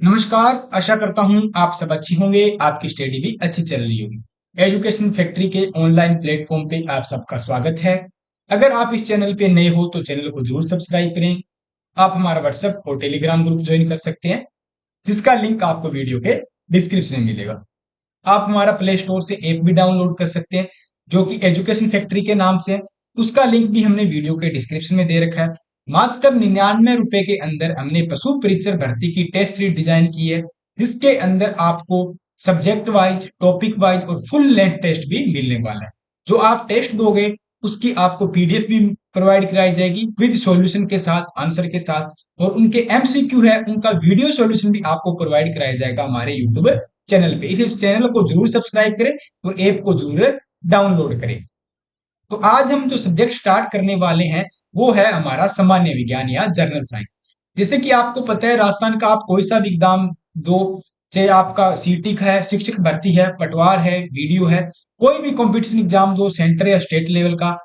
नमस्कार। आशा करता हूं आप सब अच्छी होंगे, आपकी स्टडी भी अच्छी चल रही होगी। एजुकेशन फैक्ट्री के ऑनलाइन प्लेटफॉर्म पे आप सबका स्वागत है। अगर आप इस चैनल पे नए हो तो चैनल को जरूर सब्सक्राइब करें। आप हमारा व्हाट्सएप और टेलीग्राम ग्रुप ज्वाइन कर सकते हैं, जिसका लिंक आपको वीडियो के डिस्क्रिप्शन में मिलेगा। आप हमारा प्ले स्टोर से ऐप भी डाउनलोड कर सकते हैं, जो कि एजुकेशन फैक्ट्री के नाम से है। उसका लिंक भी हमने वीडियो के डिस्क्रिप्शन में दे रखा है। मात्र 99 रुपए के अंदर हमने पशु परीक्षक भर्ती की टेस्ट सीरीज डिजाइन की है, जिसके अंदर आपको सब्जेक्ट वाइज, टॉपिक वाइज और फुल लेंथ टेस्ट भी मिलने वाला है। जो आप टेस्ट दोगे उसकी आपको पीडीएफ भी प्रोवाइड कराई जाएगी विद सॉल्यूशन के साथ, आंसर के साथ, और उनके एमसीक्यू है उनका वीडियो सॉल्यूशन भी आपको प्रोवाइड कराया जाएगा हमारे यूट्यूब चैनल पे। इस चैनल को जरूर सब्सक्राइब करें और ऐप को जरूर डाउनलोड करें। तो आज हम जो सब्जेक्ट स्टार्ट करने वाले हैं वो है हमारा सामान्य विज्ञान या जनरल साइंस। जैसे कि आपको पता है, राजस्थान का आप कोई सा भी एग्जाम दो, चाहे आपका सीटी का है, शिक्षक भर्ती है, पटवार है, वीडियो है, कोई भी कंपटीशन एग्जाम दो सेंटर या स्टेट लेवल का,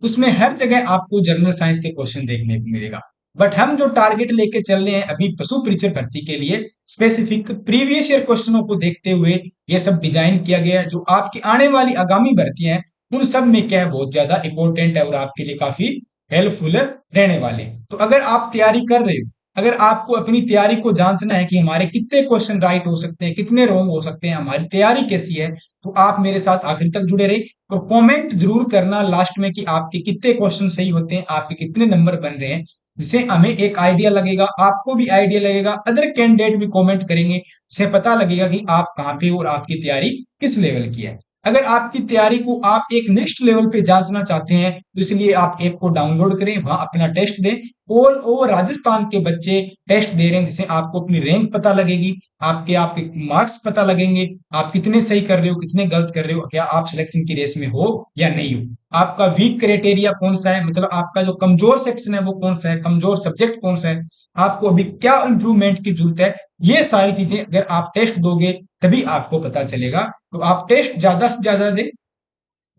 उसमें हर जगह आपको जनरल साइंस के क्वेश्चन देखने को मिलेगा। बट हम जो टारगेट लेके चल रहे हैं अभी पशु परीक्षक भर्ती के लिए, स्पेसिफिक प्रीवियस ईयर क्वेश्चनों को देखते हुए ये सब डिजाइन किया गया है, जो आपकी आने वाली आगामी भर्तियां हैं उन सब में क्या है बहुत ज्यादा इंपॉर्टेंट है और आपके लिए काफी हेल्पफुल रहने वाले हैं। तो अगर आप तैयारी कर रहे हो, अगर आपको अपनी तैयारी को जांचना है कि हमारे कितने क्वेश्चन राइट हो सकते हैं, कितने रॉन्ग हो सकते हैं, हमारी तैयारी कैसी है, तो आप मेरे साथ आखिर तक जुड़े रहे और कमेंट जरूर करना लास्ट में कि आपके कितने क्वेश्चन सही होते हैं, आपके कितने नंबर बन रहे हैं, जिससे हमें एक आइडिया लगेगा, आपको भी आइडिया लगेगा, अदर कैंडिडेट भी कमेंट करेंगे, जिससे पता लगेगा कि आप कहाँ पे हो और आपकी तैयारी किस लेवल की है। अगर आपकी तैयारी को आप एक नेक्स्ट लेवल पे जांचना चाहते हैं तो इसलिए आप ऐप को डाउनलोड करें, वहां अपना टेस्ट दें। ऑल ओवर राजस्थान के बच्चे टेस्ट दे रहे हैं, जिससे आपको अपनी रैंक पता लगेगी, आपके आपके मार्क्स पता लगेंगे, आप कितने सही कर रहे हो, कितने गलत कर रहे हो, क्या आप सिलेक्शन की रेस में हो या नहीं हो, आपका वीक क्राइटेरिया कौन सा है, मतलब आपका जो कमजोर सेक्शन है वो कौन सा है, कमजोर सब्जेक्ट कौन सा है, आपको अभी क्या इंप्रूवमेंट की जरूरत है। ये सारी चीजें अगर आप टेस्ट दोगे तभी आपको पता चलेगा। तो आप टेस्ट ज्यादा से ज्यादा दें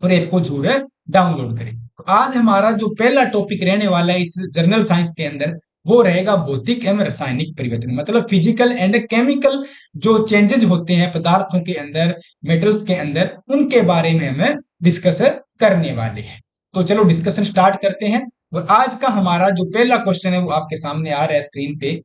और ऐप को जरूर डाउनलोड करें। तो आज हमारा जो पहला टॉपिक रहने वाला है इस जर्नल साइंस के अंदर वो रहेगा भौतिक एवं रासायनिक परिवर्तन, मतलब फिजिकल एंड केमिकल जो चेंजेस होते हैं पदार्थों के अंदर, मेटल्स के अंदर, उनके बारे में हमें डिस्कस करने वाले हैं। तो चलो डिस्कशन स्टार्ट करते हैं। और आज का हमारा जो पहला क्वेश्चन है वो आपके सामने आ रहा है स्क्रीन पे।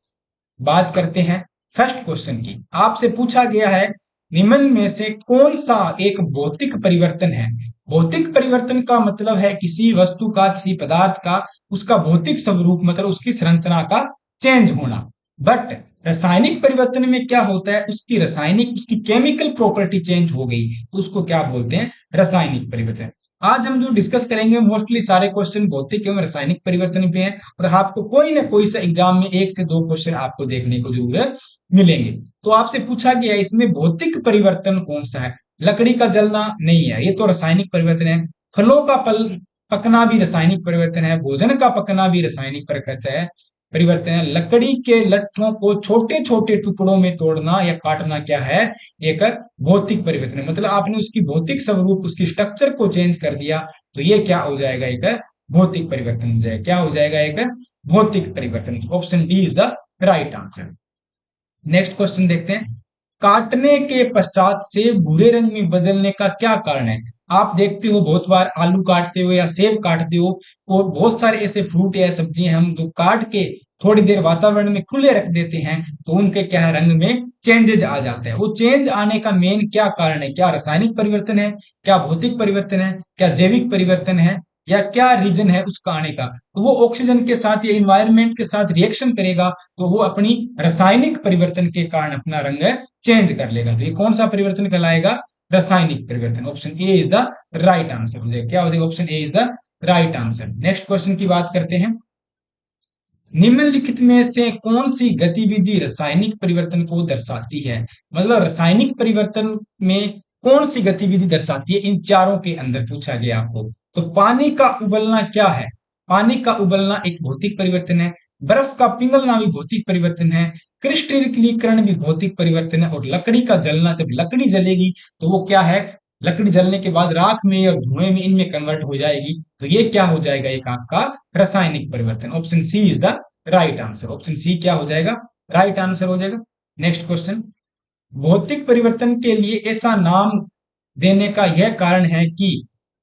बात करते हैं फर्स्ट क्वेश्चन की। आपसे पूछा गया है निम्न में से कौन सा एक भौतिक परिवर्तन है। भौतिक परिवर्तन का मतलब है किसी वस्तु का, किसी पदार्थ का, उसका भौतिक स्वरूप मतलब उसकी संरचना का चेंज होना। बट रासायनिक परिवर्तन में क्या होता है, उसकी रासायनिक, उसकी केमिकल प्रॉपर्टी चेंज हो गई तो उसको क्या बोलते हैं, रासायनिक परिवर्तन। आज हम जो डिस्कस करेंगे मोस्टली सारे क्वेश्चन भौतिक एवं रासायनिक परिवर्तन पे हैं और आपको कोई ना कोई सा एग्जाम में एक से दो क्वेश्चन आपको देखने को जरूर मिलेंगे। तो आपसे पूछा गया इसमें भौतिक परिवर्तन कौन सा है। लकड़ी का जलना नहीं है, ये तो रासायनिक परिवर्तन है। फलों का पकना भी रासायनिक परिवर्तन है। भोजन का पकना भी रासायनिक परिवर्तन है। लकड़ी के लट्ठों को छोटे छोटे टुकड़ों में तोड़ना या काटना क्या है, एक भौतिक परिवर्तन है। मतलब आपने उसकी भौतिक स्वरूप, उसकी स्ट्रक्चर को चेंज कर दिया तो ये क्या हो जाएगा, एक भौतिक परिवर्तन हो जाएगा। क्या हो जाएगा, एक भौतिक परिवर्तन। Option D is the right answer. Next question देखते हैं। काटने के पश्चात से भूरे रंग में बदलने का क्या कारण है। आप देखते हो बहुत बार आलू काटते हो या सेब काटते हो और बहुत सारे ऐसे फ्रूट या सब्जियां हम जो काट के थोड़ी देर वातावरण में खुले रख देते हैं तो उनके क्या है, रंग में चेंजेज आ जाते हैं। वो चेंज आने का मेन क्या कारण है, क्या रासायनिक परिवर्तन है, क्या भौतिक परिवर्तन है, क्या जैविक परिवर्तन है, या क्या रीजन है उसका आने का। तो वो ऑक्सीजन के साथ या इन्वायरमेंट के साथ रिएक्शन करेगा तो वो अपनी रासायनिक परिवर्तन के कारण अपना रंग चेंज कर लेगा। तो ये कौन सा परिवर्तन कहलाएगा, रासायनिक परिवर्तन। Option A is the right answer हो जाएगा। क्या हो जाएगा, option A is the right answer. Next question की बात करते हैं। निम्नलिखित में से कौन सी गतिविधि रासायनिक परिवर्तन को दर्शाती है। मतलब रासायनिक परिवर्तन में कौन सी गतिविधि दर्शाती है, इन चारों के अंदर पूछा गया आपको। तो पानी का उबलना क्या है, पानी का उबलना एक भौतिक परिवर्तन है। बर्फ का पिघलना भी भौतिक परिवर्तन है। क्रिस्टलीकरण भी भौतिक परिवर्तन है। और लकड़ी का जलना, जब लकड़ी जलेगी तो वो क्या है, लकड़ी जलने के बाद राख में और धुएं में इनमें कन्वर्ट हो जाएगी तो ये क्या हो जाएगा, एक आपका रासायनिक परिवर्तन। Option C is the right answer. Option C क्या हो जाएगा, राइट आंसर हो जाएगा। नेक्स्ट क्वेश्चन, भौतिक परिवर्तन के लिए ऐसा नाम देने का यह कारण है कि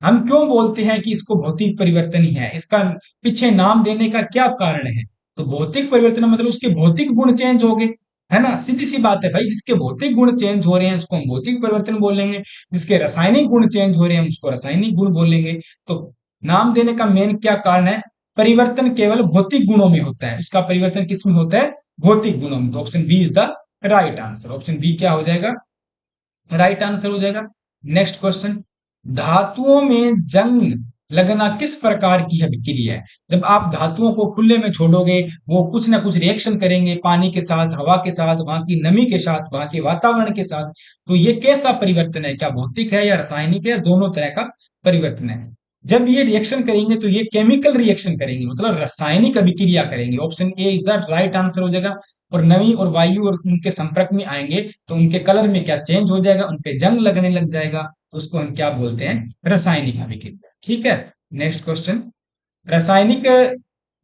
हम क्यों बोलते हैं कि इसको भौतिक परिवर्तन ही है, इसका पीछे नाम देने का क्या कारण है? तो भौतिक परिवर्तन मतलब उसके भौतिक गुण चेंज हो गए, है ना, सीधी सी बात है भाई, जिसके भौतिक गुण चेंज हो रहे हैं उसको हम भौतिक परिवर्तन बोलेंगे, जिसके रासायनिक गुण चेंज हो रहे हैं उसको रासायनिक गुण बोलेंगे। तो नाम देने का मेन क्या कारण है? परिवर्तन केवल भौतिक गुणों में होता है, उसका परिवर्तन किस में होता है? भौतिक गुणों में। तो option B is the right answer, option B क्या हो जाएगा? राइट आंसर हो जाएगा। नेक्स्ट क्वेश्चन, धातुओं में जंग लगना किस प्रकार की अभिक्रिया है? जब आप धातुओं को खुले में छोड़ोगे वो कुछ ना कुछ रिएक्शन करेंगे, पानी के साथ, हवा के साथ, वहां की नमी के साथ, वहां के वातावरण के साथ। तो ये कैसा परिवर्तन है? क्या भौतिक है या रासायनिक है? दोनों तरह का परिवर्तन है। जब ये रिएक्शन करेंगे तो ये केमिकल रिएक्शन करेंगे, मतलब रासायनिक अभिक्रिया करेंगे। Option A is the right answer हो जाएगा। और नमी और वायु और उनके संपर्क में आएंगे तो उनके कलर में क्या चेंज हो जाएगा? उनपे जंग लगने लग जाएगा। तो उसको हम क्या बोलते हैं? रासायनिक अभिक्रिया। ठीक है। नेक्स्ट क्वेश्चन, रासायनिक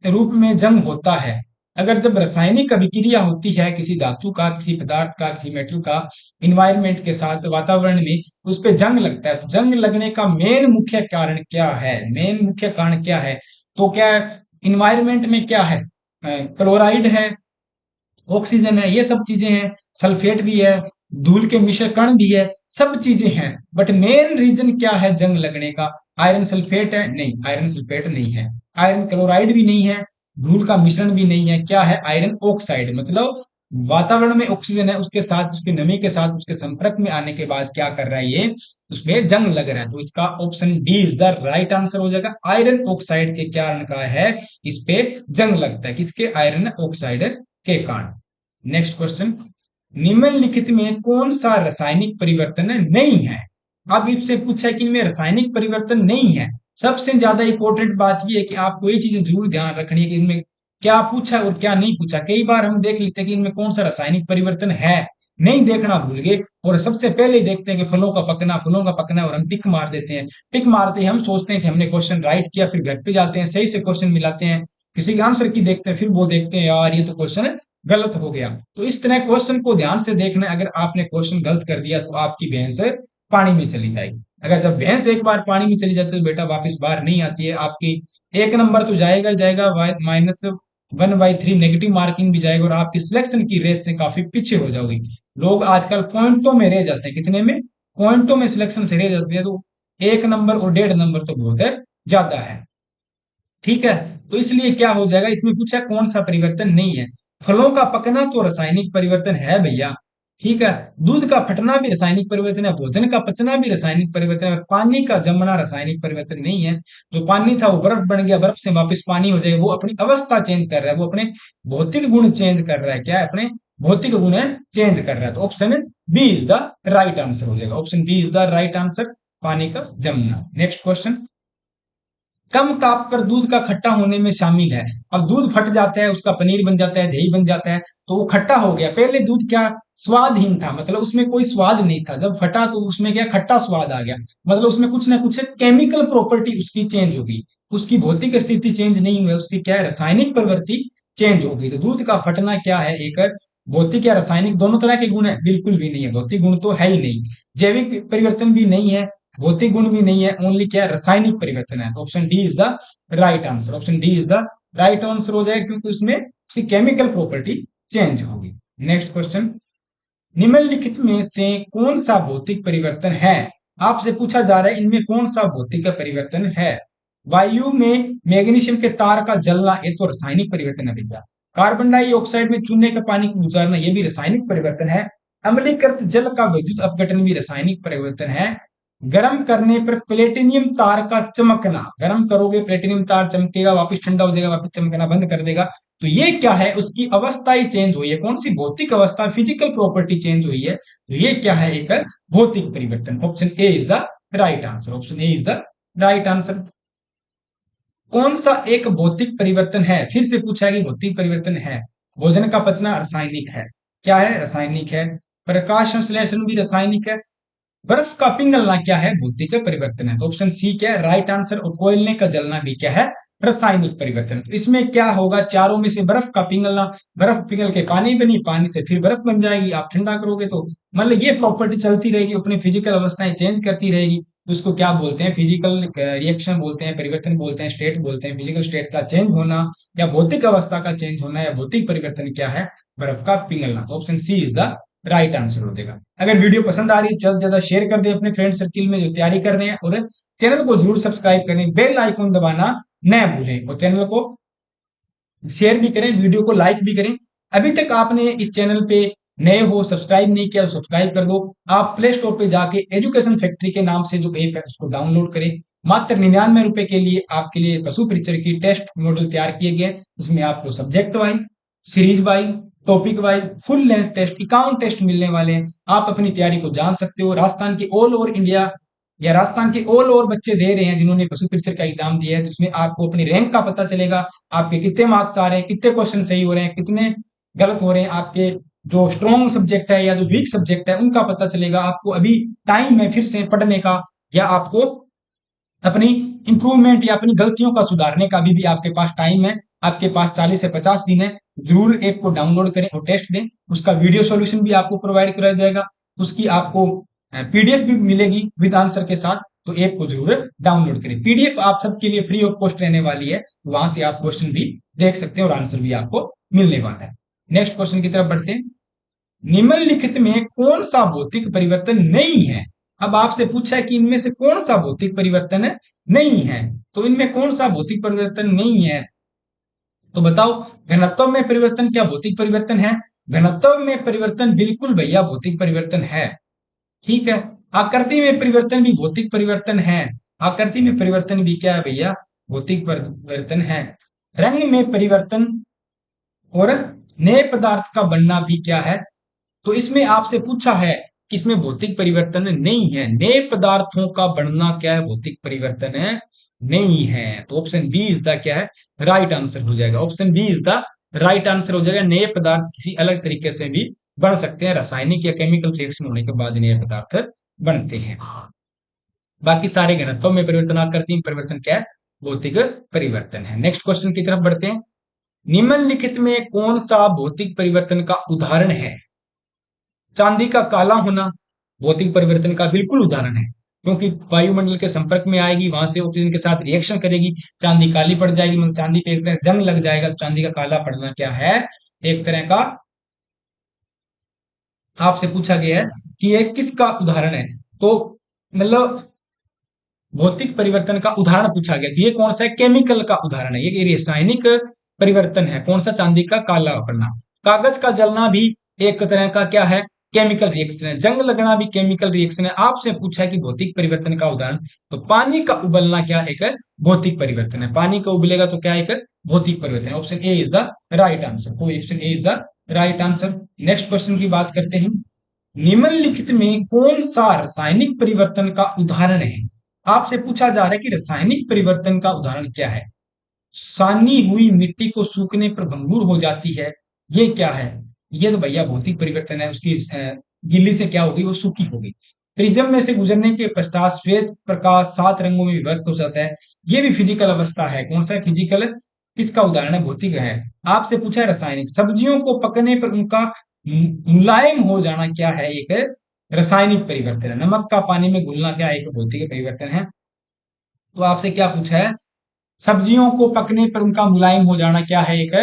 रूप में जंग होता है अगर जब रासायनिक अभिक्रिया होती है किसी धातु का, किसी पदार्थ का, किसी मेटल का इन्वायरमेंट के साथ, वातावरण में, उस पे जंग लगता है। तो जंग लगने का मेन मुख्य कारण क्या है? मेन मुख्य कारण क्या है? तो क्या इन्वायरमेंट में क्या है? क्लोराइड है, ऑक्सीजन है, ये सब चीजें हैं, सल्फेट भी है, धूल के मिश्र कण भी है, सब चीजें हैं। बट मेन रीजन क्या है जंग लगने का? आयरन सल्फेट है? नहीं, आयरन सल्फेट नहीं है। आयरन क्लोराइड भी नहीं है, धूल का मिश्रण भी नहीं है। क्या है? Iron oxide. मतलब वातावरण में ऑक्सीजन है, उसके साथ, उसकी नमी के साथ, उसके संपर्क में आने के बाद क्या कर रहा है ये? उसमें जंग लग रहा है। तो इसका option D is the right answer हो जाएगा। आयरन ऑक्साइड के कारण का है इस पे जंग लगता है। किसके? आयरन ऑक्साइड के कारण। नेक्स्ट क्वेश्चन, निम्नलिखित में कौन सा रासायनिक परिवर्तन नहीं है? अब इससे पूछा है कि इनमें रासायनिक परिवर्तन नहीं है। सबसे ज्यादा इंपॉर्टेंट बात यह है कि आपको ये चीजें जरूर ध्यान रखनी है कि इनमें क्या पूछा है और क्या नहीं पूछा। कई बार हम देख लेते हैं कि इनमें कौन सा रासायनिक परिवर्तन है, नहीं देखना भूल गए, और सबसे पहले ही देखते हैं कि फलों का पकना, फलों का पकना, और हम टिक मार देते हैं। टिक मारते ही हम सोचते हैं कि हमने क्वेश्चन राइट किया, फिर घर पे जाते हैं, सही से क्वेश्चन मिलाते हैं, किसी के आंसर की देखते हैं, फिर वो देखते हैं यार ये तो क्वेश्चन गलत हो गया। तो इस तरह क्वेश्चन को ध्यान से देखना है। अगर आपने क्वेश्चन गलत कर दिया तो आपकी भैंस पानी में चली जाएगी। अगर जब भैंस एक बार पानी में चली जाती है तो बेटा वापस बाहर नहीं आती है। आपकी एक नंबर तो जाएगा ही जाएगा, -1/3 नेगेटिव मार्किंग भी जाएगा, और आपकी सिलेक्शन की रेस से काफी पीछे हो जाओगी। लोग आजकल पॉइंटों में रह जाते हैं। कितने में? पॉइंटों में सिलेक्शन से रह जाते हैं। तो 1 नंबर और 1.5 नंबर तो बहुत है, ज्यादा है। ठीक है। तो इसलिए क्या हो जाएगा, इसमें पूछा कौन सा परिवर्तन नहीं है। फलों का पकना तो रासायनिक परिवर्तन है भैया। ठीक है। दूध का फटना भी रासायनिक परिवर्तन है, भोजन का पचना भी रासायनिक परिवर्तन है, पानी का जमना रासायनिक परिवर्तन नहीं है। जो पानी था वो बर्फ बन गया, बर्फ से वापस पानी हो जाएगा, वो अपनी अवस्था चेंज कर रहा है, वो अपने भौतिक गुण चेंज कर रहा है। क्या है? अपने भौतिक गुण चेंज कर रहा है। तो option B is the right answer हो जाएगा। Option B is the right answer, पानी का जमना। नेक्स्ट क्वेश्चन, कम ताप पर दूध का खट्टा होने में शामिल है। अब दूध फट जाता है, उसका पनीर बन जाता है, दही बन जाता है, तो वो खट्टा हो गया। पहले दूध क्या स्वादहीन था, मतलब उसमें कोई स्वाद नहीं था, जब फटा तो उसमें क्या खट्टा स्वाद आ गया। मतलब उसमें कुछ ना कुछ केमिकल प्रॉपर्टी उसकी चेंज हो गई, उसकी भौतिक स्थिति चेंज नहीं हुई, उसकी क्या है? रासायनिक प्रवृत्ति चेंज हो गई। तो दूध का फटना क्या है? एक भौतिक या रासायनिक दोनों तरह के गुण है? बिल्कुल भी नहीं है, भौतिक गुण तो है ही नहीं। जैविक परिवर्तन भी नहीं है, भौतिक गुण भी नहीं है, ओनली क्या है? रासायनिक परिवर्तन है। तो option D is the right answer. Option D is the right answer हो जाएगा, क्योंकि उसमें उसकी केमिकल प्रॉपर्टी चेंज होगी। नेक्स्ट क्वेश्चन, निम्नलिखित में से कौन सा भौतिक परिवर्तन है? आपसे पूछा जा रहा है इनमें कौन सा भौतिक परिवर्तन है। वायु में मैग्नीशियम के तार का जलना, ये तो रासायनिक परिवर्तन है भैया। कार्बन डाइऑक्साइड में चूने का पानी को गुजारना, ये भी रासायनिक परिवर्तन है। अम्लीकृत जल का विद्युत अपघटन भी रासायनिक परिवर्तन है। गर्म करने पर प्लेटिनियम तार का चमकना, गर्म करोगे प्लेटिनियम तार चमकेगा, वापस ठंडा हो जाएगा, वापस चमकना बंद कर देगा। तो ये क्या है? उसकी अवस्था ही चेंज हुई है। कौन सी भौतिक अवस्था, फिजिकल प्रॉपर्टी चेंज हुई है। तो ये क्या है? एक भौतिक परिवर्तन। Option A is the right answer. Option A is the right answer. कौन सा एक भौतिक परिवर्तन है? फिर से पूछा है कि भौतिक परिवर्तन है। भोजन का पचना रासायनिक है। क्या है? रासायनिक है। प्रकाश संश्लेषण भी रासायनिक है। बर्फ का पिघलना क्या है? भौतिक परिवर्तन है। तो ऑप्शन सी क्या है? Right answer. और कोयले का जलना भी क्या है? रासायनिक परिवर्तन। तो इसमें क्या होगा, चारों में से बर्फ का पिघलना, बर्फ पिघल के पानी बनी, पानी से फिर बर्फ बन जाएगी, आप ठंडा करोगे तो मतलब ये प्रॉपर्टी चलती रहेगी, अपनी फिजिकल अवस्थाएं चेंज करती रहेगी। उसको क्या बोलते हैं, फिजिकल रिएक्शन बोलते हैं, परिवर्तन बोलते हैं, स्टेट बोलते हैं। फिजिकल स्टेट का चेंज होना या भौतिक अवस्था का चेंज होना या भौतिक परिवर्तन क्या है, बर्फ का पिघलना। तो option C is the right answer हो जाएगा। अगर वीडियो पसंद आ रही है ज्यादा से ज्यादा शेयर कर दें अपने फ्रेंड सर्किल में जो तैयारी कर रहे हैं, और चैनल को जरूर सब्सक्राइब करें, बेल आइकन दबाना न भूलें, और चैनल को शेयर भी करें, वीडियो को लाइक भी करें। अभी तक आपने इस चैनल पे नए हो, सब्सक्राइब नहीं किया तो सब्सक्राइब कर दो। आप प्ले स्टोर पे जाके एजुकेशन फैक्ट्री के नाम से जो ऐप है उसको डाउनलोड करें। मात्र 99 रुपए के लिए आपके लिए पशु परीक्षण की टेस्ट मॉडल तैयार किए गए, इसमें आपको subject wise, series wise, topic wise, full length test, 51 test मिलने वाले हैं। आप अपनी तैयारी को जान सकते हो। राजस्थान के ऑल ओवर इंडिया या राजस्थान के ऑल ओवर बच्चे दे रहे हैं जिन्होंने पशु परीक्षण का एग्जाम दिया है, तो इसमें आपको अपनी रैंक का पता चलेगा, आपके कितने मार्क्स आ रहे हैं, कितने क्वेश्चन सही हो रहे हैं, कितने गलत हो रहे हैं, आपके जो स्ट्रॉन्ग सब्जेक्ट है या जो वीक सब्जेक्ट है उनका पता चलेगा। आपको अभी टाइम है फिर से पढ़ने का, या आपको अपनी इंप्रूवमेंट या अपनी गलतियों का सुधारने का भी आपके पास टाइम है। आपके पास 40 से 50 दिन है। जरूर ऐप को डाउनलोड करें और टेस्ट दें। उसका वीडियो सॉल्यूशन भी आपको प्रोवाइड कराया जाएगा, उसकी आपको पीडीएफ भी मिलेगी विद आंसर के साथ। तो ऐप को जरूर डाउनलोड करें। पीडीएफ आप सबके लिए फ्री ऑफ कॉस्ट रहने वाली है, वहां से आप क्वेश्चन भी देख सकते हैं और आंसर भी आपको मिलने वाला है। नेक्स्ट क्वेश्चन की तरफ बढ़ते हैं। निम्नलिखित में कौन सा भौतिक परिवर्तन नहीं है। अब आपसे पूछा है कि इनमें से कौन सा भौतिक परिवर्तन नहीं है, तो इनमें कौन सा भौतिक परिवर्तन नहीं है, तो बताओ। घनत्व में परिवर्तन क्या भौतिक परिवर्तन है? घनत्व में परिवर्तन बिल्कुल भैया भौतिक परिवर्तन है, ठीक है। आकृति में परिवर्तन भी भौतिक परिवर्तन है, आकृति में परिवर्तन भी क्या है भैया, भौतिक परिवर्तन है। रंग में परिवर्तन और नए पदार्थ का बनना भी क्या है, तो इसमें आपसे पूछा है कि इसमें भौतिक परिवर्तन नहीं है। नए पदार्थों का बनना क्या है, भौतिक परिवर्तन है नहीं है। तो ऑप्शन बी इज द क्या है, राइट आंसर हो जाएगा। Option B is the right answer हो जाएगा। नए पदार्थ किसी अलग तरीके से भी बन सकते हैं, रासायनिक या केमिकल रिएक्शन होने के बाद नए पदार्थ बनते हैं। बाकी सारे घनत्व में परिवर्तन, आकृति में परिवर्तन क्या है, भौतिक परिवर्तन है। नेक्स्ट क्वेश्चन की तरफ बढ़ते हैं। निम्नलिखित में कौन सा भौतिक परिवर्तन का उदाहरण है? चांदी का काला होना भौतिक परिवर्तन का बिल्कुल उदाहरण है, क्योंकि वायुमंडल के संपर्क में आएगी, वहां से ऑक्सीजन के साथ रिएक्शन करेगी, चांदी काली पड़ जाएगी, मतलब चांदी पे एक तरह जंग लग जाएगा। तो चांदी का काला पड़ना क्या है, एक तरह का आपसे पूछा गया है कि ये किसका उदाहरण है, तो मतलब भौतिक परिवर्तन का उदाहरण पूछा गया था। ये कौन सा है, केमिकल का उदाहरण है, ये रासायनिक परिवर्तन है। कौन सा, चांदी का काला पड़ना। कागज का जलना भी एक तरह का क्या है, केमिकल रिएक्शन है। जंग लगना भी केमिकल रिएक्शन है। आपसे पूछा है कि भौतिक परिवर्तन का उदाहरण, तो पानी का उबलना क्या एक भौतिक परिवर्तन है। पानी का उबलेगा तो क्या एक भौतिक परिवर्तन है। Option A is the right answer. Option A is the right answer. Next question की बात करते हैं। निम्नलिखित में कौन सा रासायनिक परिवर्तन का उदाहरण है? आपसे पूछा जा रहा है कि रासायनिक परिवर्तन का उदाहरण क्या है। सानी हुई मिट्टी को सूखने पर भंगुर हो जाती है, ये क्या है? ये तो भैया भौतिक परिवर्तन है। उसकी गिल्ली से क्या होगी, वो सूखी होगी। प्रिज्म में से गुजरने के पश्चात श्वेत प्रकाश 7 रंगों में विभक्त हो जाता है, ये भी फिजिकल अवस्था है। कौन सा फिजिकल, किसका उदाहरण है, भौतिक है। आपसे पूछा है रासायनिक। सब्जियों को पकने पर उनका मुलायम हो जाना क्या है, एक रासायनिक परिवर्तन है। नमक का पानी में घुलना क्या है, एक भौतिक परिवर्तन है। तो आपसे क्या पूछा है, सब्जियों को पकने पर उनका मुलायम हो जाना क्या है, एक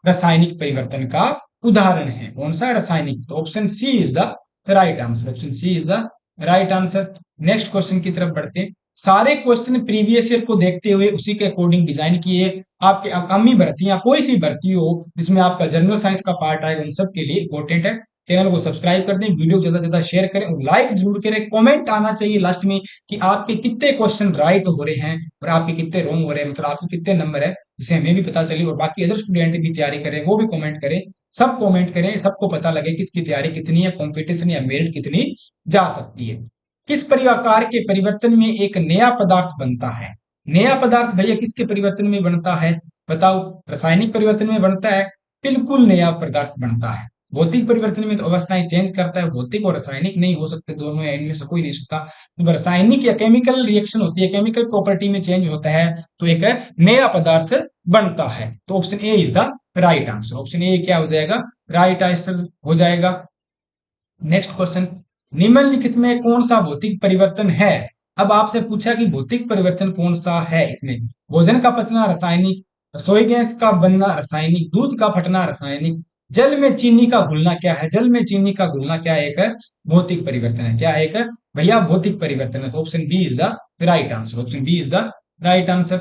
रासायनिक परिवर्तन का उदाहरण है। कौन सा, रासायनिक। तो option C is the right answer. Option C is the right answer. Next question की तरफ बढ़ते हैं। सारे क्वेश्चन प्रीवियस ईयर को देखते हुए उसी के अकॉर्डिंग डिजाइन किए। आपके आगामी भर्ती या कोई सी भर्ती हो जिसमें आपका जनरल साइंस का पार्ट आएगा, उन सब के लिए इंपॉर्टेंट है। चैनल को सब्सक्राइब कर दें, वीडियो ज्यादा से ज्यादा शेयर करें और लाइक जरूर करें। कमेंट आना चाहिए लास्ट में कि आपके कितने क्वेश्चन राइट हो रहे हैं और आपके कितने रॉन्ग हो रहे हैं, मतलब आपके कितने नंबर है, जिससे हमें भी पता चले और बाकी अदर स्टूडेंट भी तैयारी करें, वो भी कमेंट करें। सब कमेंट करें, सबको पता लगे किसकी तैयारी कितनी है, कंपटीशन या मेरिट कितनी जा सकती है। किस प्रकार के परिवर्तन में एक नया पदार्थ बनता है? नया पदार्थ भैया किसके परिवर्तन में बनता है, बताओ। रासायनिक परिवर्तन में बनता है, बिल्कुल नया पदार्थ बनता है। भौतिक परिवर्तन में तो अवस्थाएं चेंज करता है, भौतिक और रासायनिक नहीं हो सकते दोनों, या इनमें से कोई नहीं सकता। तो रासायनिक या केमिकल रिएक्शन होती है, केमिकल प्रॉपर्टी में चेंज होता है तो एक नया पदार्थ बनता है। तो option A is the right answer. Option A क्या हो जाएगा, राइट आंसर हो जाएगा। नेक्स्ट क्वेश्चन, निम्नलिखित में कौन सा भौतिक परिवर्तन है। अब आपसे पूछा कि भौतिक परिवर्तन कौन सा है इसमें। भोजन का पचना रासायनिक, रसोई गैस का बनना रासायनिक, दूध का फटना रासायनिक, जल में चीनी का घुलना क्या है। जल में चीनी का घुलना क्या एक है, भौतिक परिवर्तन है। क्या एक भैया, भौतिक परिवर्तन है। तो option B is the right answer. Option B is the right answer.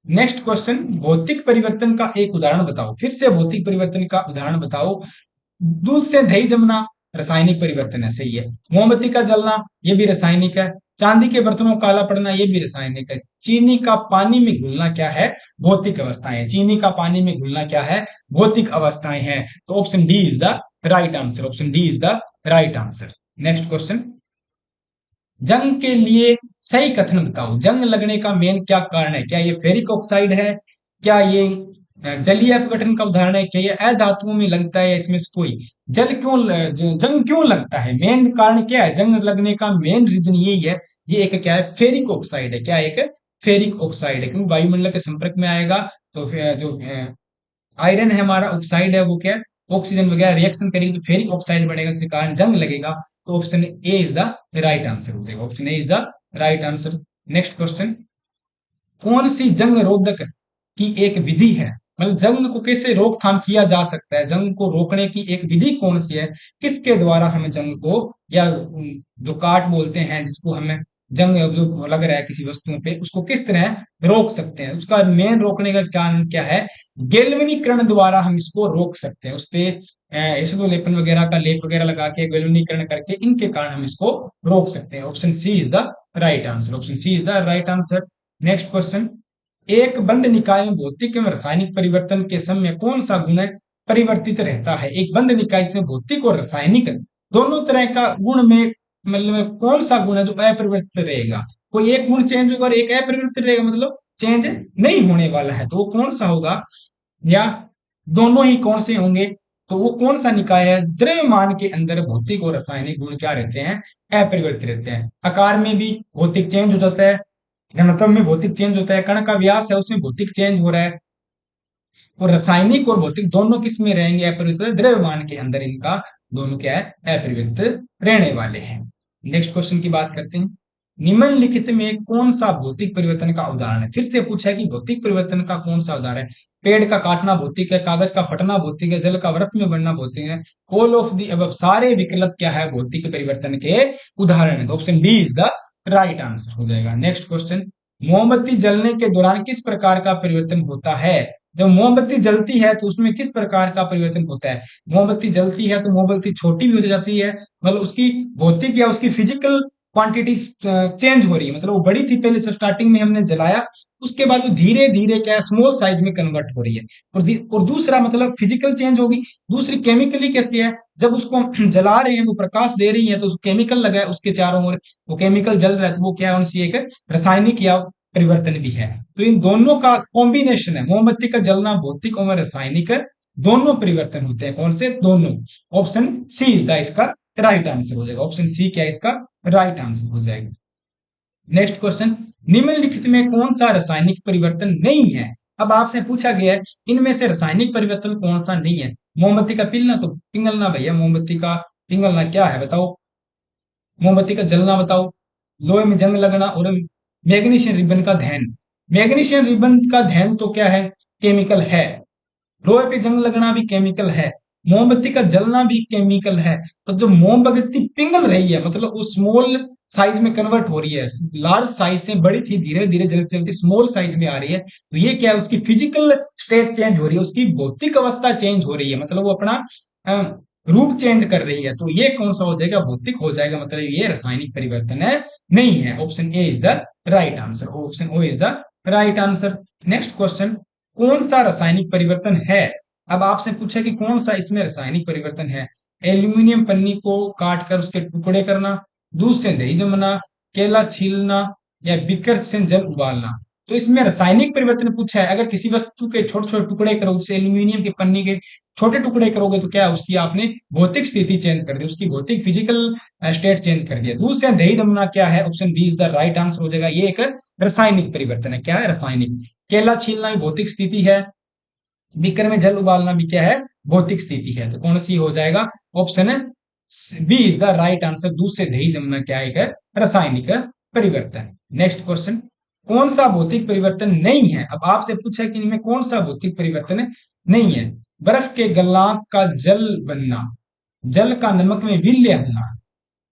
Next question, भौतिक परिवर्तन का एक उदाहरण बताओ। फिर से भौतिक परिवर्तन का उदाहरण बताओ। दूध से दही जमना रासायनिक परिवर्तन है, सही है। मोमबत्ती का जलना ये भी रासायनिक है। चांदी के बर्तनों का काला पड़ना ये भी रासायनिक है। चीनी का पानी में घुलना क्या है, भौतिक अवस्थाएं। चीनी का पानी में घुलना क्या है, भौतिक अवस्थाएं हैं। तो option D is the right answer. Option D is the right answer. Next question, जंग के लिए सही कथन बताओ। जंग लगने का मेन क्या कारण है। क्या ये फेरिक ऑक्साइड है, क्या ये जलीय अपघटन का उदाहरण है, क्या ये अधातुओं में लगता है, इसमें से कोई। जंग क्यों लगता है, मेन कारण क्या है जंग लगने का, मेन रीजन यही है। ये एक क्या है, फेरिक ऑक्साइड है। क्या एक फेरिक ऑक्साइड है, क्योंकि वायुमंडल के संपर्क में आएगा तो जो आयरन है हमारा ऑक्साइड है, वो क्या है, ऑक्सीजन वगैरह रिएक्शन करेगी तो फेरिक ऑक्साइड बनेगा, इसके कारण जंग लगेगा। तो option A is the right answer हो जाएगा। Option A is the right answer. Next question, कौन सी जंग रोधक की एक विधि है। मतलब जंग को कैसे रोकथाम किया जा सकता है, जंग को रोकने की एक विधि कौन सी है, किसके द्वारा हमें जंग को, या जो काट बोलते हैं जिसको हमें जंग जो लग रहा है किसी वस्तुओं पे, उसको किस तरह रोक सकते हैं। उसका मेन रोकने का कारण क्या है, गैल्वेनीकरण द्वारा हम इसको रोक सकते हैं। उस पे एसिडो लेपन वगैरह का लेप वगैरह लगा के गैल्वेनीकरण करके इनके कारण हम इसको रोक सकते हैं। Option C is the right answer. Option C is the right answer. Next question, एक बंद निकाय में भौतिक एवं रासायनिक परिवर्तन के समय कौन सा गुण परिवर्तित रहता है। एक बंद निकाय से भौतिक और रासायनिक दोनों तरह का गुण में मतलब कौन सा गुण है जो अपरिवर्तित रहेगा। कोई एक गुण चेंज होगा और एक अपरिवर्तित रहेगा, मतलब चेंज नहीं होने वाला है, तो वो कौन सा होगा, या दोनों ही कौन से होंगे। तो वो कौन सा निकाय है, द्रव्यमान के अंदर भौतिक और रासायनिक गुण क्या रहते हैं, अपरिवर्तित रहते हैं। आकार में भी भौतिक चेंज हो जाता है, घनत्व में भौतिक चेंज होता है, कण का व्यास है उसमें भौतिक चेंज हो रहा है। और रासायनिक और भौतिक दोनों किस में रहेंगे, अपरिवर्तित द्रव्यमान के अंदर इनका दोनों क्या है, अपरिवर्तित रहने वाले हैं। नेक्स्ट क्वेश्चन की बात करते हैं, निम्नलिखित में कौन सा भौतिक परिवर्तन का उदाहरण है। फिर से पूछा है कि भौतिक परिवर्तन का कौन सा उदाहरण है। पेड़ का काटना भौतिक है, कागज का फटना भौतिक है, जल का बर्फ में बनना भौतिक है। ऑल ऑफ दी अबव सारे विकल्प क्या है, भौतिक परिवर्तन के उदाहरण है। तो option D is the right answer हो जाएगा। नेक्स्ट क्वेश्चन, मोमबत्ती जलने के दौरान किस प्रकार का परिवर्तन होता है। जब मोमबत्ती जलती है तो उसमें किस प्रकार का परिवर्तन होता है। मोमबत्ती जलती है तो मोमबत्ती छोटी भी हो जाती है, मतलब उसकी भौतिक या उसकी फिजिकल क्वांटिटी चेंज हो रही है। मतलब वो बड़ी थी पहले से, स्टार्टिंग में हमने जलाया, उसके बाद वो धीरे धीरे क्या स्मॉल साइज में कन्वर्ट हो रही है। और दूसरा मतलब फिजिकल चेंज होगी। दूसरी केमिकली कैसी है, जब उसको हम जला रहे हैं, वो प्रकाश दे रही है तो केमिकल लगा है उसके चारों ओर, वो केमिकल जल रहा है तो वो क्या है, उनसे एक रासायनिक या परिवर्तन भी है। तो इन दोनों का कॉम्बिनेशन है, मोमबत्ती का जलना भौतिक और रासायनिक दोनों परिवर्तन होते हैं। कौन से, दोनों। ऑप्शन सी इज द इसका राइट आंसर हो जाएगा। ऑप्शन सी क्या है इसका राइट आंसर हो जाएगा। नेक्स्ट क्वेश्चन, निम्नलिखित में कौन सा रासायनिक परिवर्तन नहीं है। अब आपसे पूछा गया है इनमें से रासायनिक परिवर्तन कौन सा नहीं है। मोमबत्ती का पिघलना, तो पिघलना भैया, मोमबत्ती का पिघलना क्या है बताओ। मोमबत्ती का जलना बताओ, लोहे में जंग लगना, और मैग्नीशियम रिबन का दहन। मैग्नीशियम रिबन का दहन तो क्या है, केमिकल है। लोहे पे जंग लगना भी केमिकल है, मोमबत्ती का जलना भी केमिकल है। तो जो मोमबत्ती पिघल रही है मतलब वो स्मॉल साइज में कन्वर्ट हो रही है, लार्ज साइज से बड़ी थी धीरे धीरे जलती जलती स्मॉल साइज में आ रही है, तो ये क्या है, उसकी फिजिकल स्टेट चेंज हो रही है, उसकी भौतिक अवस्था चेंज हो रही है, मतलब वो अपना रूप चेंज कर रही है। तो ये कौन सा हो जाएगा, भौतिक हो जाएगा, मतलब ये रासायनिक परिवर्तन है नहीं है। Option A is the right answer. Option O is the right answer. Next question, कौन सा रासायनिक परिवर्तन है। अब आपसे पूछा कि कौन सा इसमें रासायनिक परिवर्तन है। एल्यूमिनियम पन्नी को काट कर उसके टुकड़े करना, दूध से दही जमना, केला छीलना, या बीकर से जल उबालना। तो इसमें रासायनिक परिवर्तन पूछा है। अगर किसी वस्तु के छोटे छोटे टुकड़े करो, जैसे एल्यूमिनियम की पन्नी के छोटे टुकड़े करोगे तो क्या है, उसकी आपने भौतिक स्थिति चेंज कर दी, उसकी भौतिक फिजिकल स्टेट चेंज कर दिया। दूध से दही जमना क्या है, option B is the right answer हो जाएगा। ये एक रासायनिक परिवर्तन है। क्या है, रासायनिक। केला छीलना भी भौतिक स्थिति है। बीकर में जल उबालना भी क्या है, भौतिक स्थिति है। तो कौन सी हो जाएगा, option B is the right answer. दूध से दही जमना क्या है, रासायनिक परिवर्तन। नेक्स्ट क्वेश्चन, कौन सा भौतिक परिवर्तन नहीं है। अब आपसे पूछा कि इनमें कौन सा भौतिक परिवर्तन नहीं है। बर्फ के गलनांक का जल बनना, जल का नमक में विलय होना,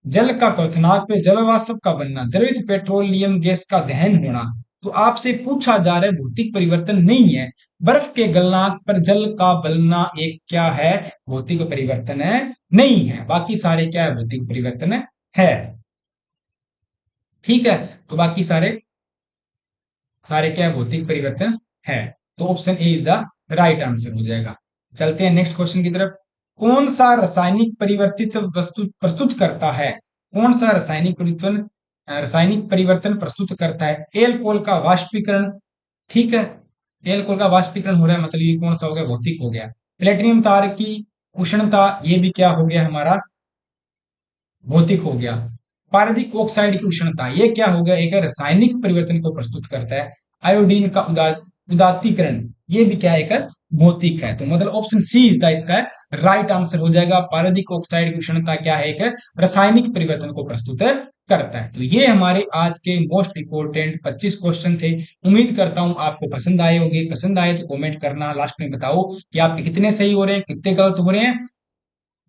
जल का क्वथनांक पे जलवाष्प का बनना, द्रवित पेट्रोलियम गैस का दहन होना। तो आपसे पूछा जा रहा है भौतिक परिवर्तन नहीं है, बर्फ के गलनांक पर जल का बनना एक क्या है, भौतिक परिवर्तन है नहीं है। बाकी सारे क्या है, भौतिक परिवर्तन है। ठीक है, तो बाकी सारे सारे क्या है, भौतिक परिवर्तन है। तो option A is the right answer हो जाएगा। चलते हैं नेक्स्ट क्वेश्चन की तरफ। कौन सा रासायनिक परिवर्तित वस्तु प्रस्तुत करता है, कौन सा रासायनिक परिवर्तन प्रस्तुत करता है। एल्कोहल का वाष्पीकरण, ठीक है, एल्कोहल का वाष्पीकरण हो रहा है, मतलब ये कौन सा हो गया, भौतिक हो गया। प्लेटिनियम तार की उष्णता, ये भी क्या हो गया हमारा, भौतिक हो गया। पारदिक ऑक्साइड की उष्णता, ये क्या हो गया, एक रासायनिक परिवर्तन को प्रस्तुत करता है। आयोडीन का उदातीकरण, ये भी क्या है, एक भौतिक है। तो मतलब ऑप्शन सी इज द इसका राइट आंसर हो जाएगा। पारदिक ऑक्साइड की उष्णता क्या है, एक रासायनिक परिवर्तन को प्रस्तुत करता है। तो ये हमारे आज के मोस्ट इंपोर्टेंट 25 क्वेश्चन थे। उम्मीद करता हूं आपको पसंद आए होंगे। पसंद आए तो कमेंट करना, लास्ट में बताओ कि आपके कितने सही हो रहे हैं, कितने गलत हो रहे हैं।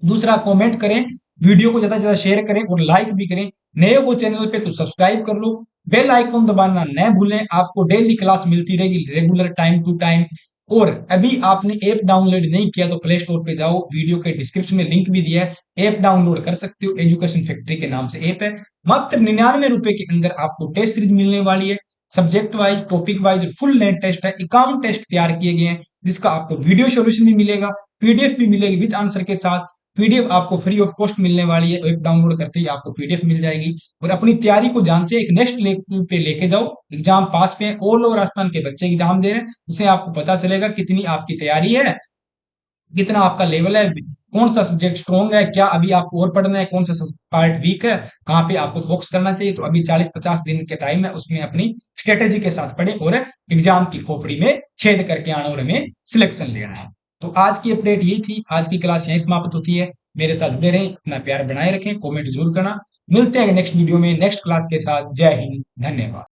दूसरा, कमेंट करें, वीडियो को ज्यादा से ज्यादा शेयर करें और लाइक भी करें। नए हो चैनल पे तो सब्सक्राइब कर लो, बेल आइकन दबाना न भूलें। आपको डेली क्लास मिलती रहेगी रेगुलर टाइम टू टाइम। और अभी आपने ऐप डाउनलोड नहीं किया तो प्ले स्टोर पे जाओ, वीडियो के डिस्क्रिप्शन में लिंक भी दिया है, ऐप डाउनलोड कर सकते हो। एजुकेशन फैक्ट्री के नाम से ऐप है। मात्र 99 रुपए के अंदर आपको टेस्ट सीरीज मिलने वाली है, subject wise, topic wise full net test है। 51 टेस्ट तैयार किए गए हैं, जिसका आपको वीडियो सोल्यूशन भी मिलेगा, पीडीएफ भी मिलेगी विद आंसर के साथ। पीडीएफ आपको फ्री ऑफ कॉस्ट मिलने वाली है, ऐप डाउनलोड करते ही आपको पीडीएफ मिल जाएगी। और अपनी तैयारी को जांचे, एक नेक्स्ट लेवल पे लेके जाओ। एग्जाम पास पे ऑल ओवर राजस्थान के बच्चे एग्जाम दे रहे हैं, इससे आपको पता चलेगा कितनी आपकी तैयारी है, कितना आपका लेवल है, कौन सा सब्जेक्ट स्ट्रॉन्ग है, क्या अभी आपको और पढ़ना है, कौन सा पार्ट वीक है, कहाँ पे आपको फोकस करना चाहिए। तो अभी 40-50 दिन के टाइम है, उसमें अपनी स्ट्रेटेजी के साथ पढ़े और एग्जाम की खोपड़ी में छेद करके आना और हमें सिलेक्शन लेना है। तो आज की अपडेट यही थी, आज की क्लास यहीं समाप्त होती है। मेरे साथ जुड़े रहें, अपना प्यार बनाए रखें, कॉमेंट जरूर करना। मिलते हैं नेक्स्ट वीडियो में नेक्स्ट क्लास के साथ। जय हिंद, धन्यवाद।